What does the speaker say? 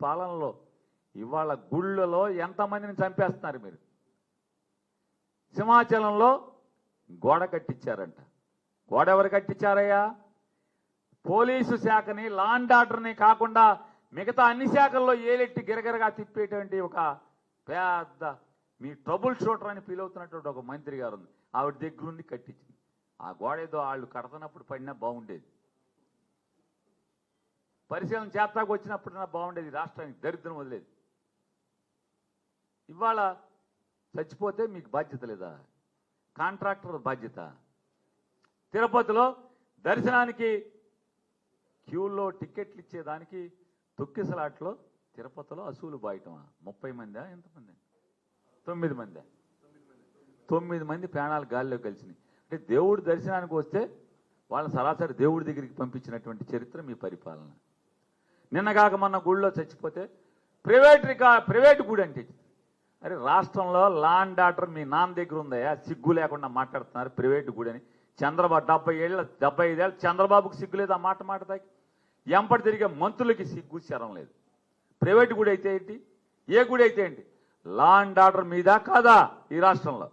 పాలనలో ఇవాళ గుళ్ళలో ఎంతమందిని చంపేస్తున్నారు మీరు. సింహాచలంలో గోడ కట్టించారంట. గోడ ఎవరు కట్టించారయ్యా? పోలీసు శాఖని, లా అండ్ ఆర్డర్ని కాకుండా మిగతా అన్ని శాఖల్లో ఏలెట్టి గిరగిరగా తిప్పేటువంటి ఒక పెద్ద మీ ట్రబుల్ షూటర్ అని ఫీల్ అవుతున్నటువంటి ఒక మంత్రి గారు ఉంది. ఆవిడ దగ్గరుండి కట్టించింది. ఆ గోడ ఏదో వాళ్ళు కడుతున్నప్పుడు పడినా బాగుండేది, పరిశీలన చేస్తాకు వచ్చినప్పుడైనా బాగుండేది, రాష్ట్రానికి దరిద్రం వదిలేదు. ఇవాళ చచ్చిపోతే మీకు బాధ్యత లేదా? కాంట్రాక్టర్ బాధ్యత. తిరుపతిలో దర్శనానికి క్యూల్లో టికెట్లు ఇచ్చేదానికి తొక్కిసలాట్లో తిరుపతిలో అసూలు బాయటమా? 30 మందా ఎంతమంది? 9 మంది. 9 మంది ప్రాణాలు గాలిలో కలిసినాయి. అంటే దేవుడి దర్శనానికి వస్తే వాళ్ళ సరాసరి దేవుడి దగ్గరికి పంపించినటువంటి చరిత్ర మీ పరిపాలన. నిన్నగాక మొన్న గుడిలో చచ్చిపోతే ప్రైవేట్ గుడి అంటే, అరే రాష్ట్రంలో లా అండ్ ఆర్డర్ మీ నాన్న దగ్గర ఉందయా? సిగ్గు లేకుండా మాట్లాడుతున్నారు ప్రైవేట్ గుడి అని. చంద్రబాబు 75 ఏళ్ళు చంద్రబాబుకి సిగ్గు లేదు ఆ మాట మాటదాకి. ఎంపటి తిరిగే మంత్రులకి సిగ్గు శరం లేదు. ప్రైవేట్ గుడి అయితే ఏంటి, ఏ గుడి అయితే ఏంటి? లా అండ్ ఆర్డర్ మీద కాదా ఈ రాష్ట్రంలో?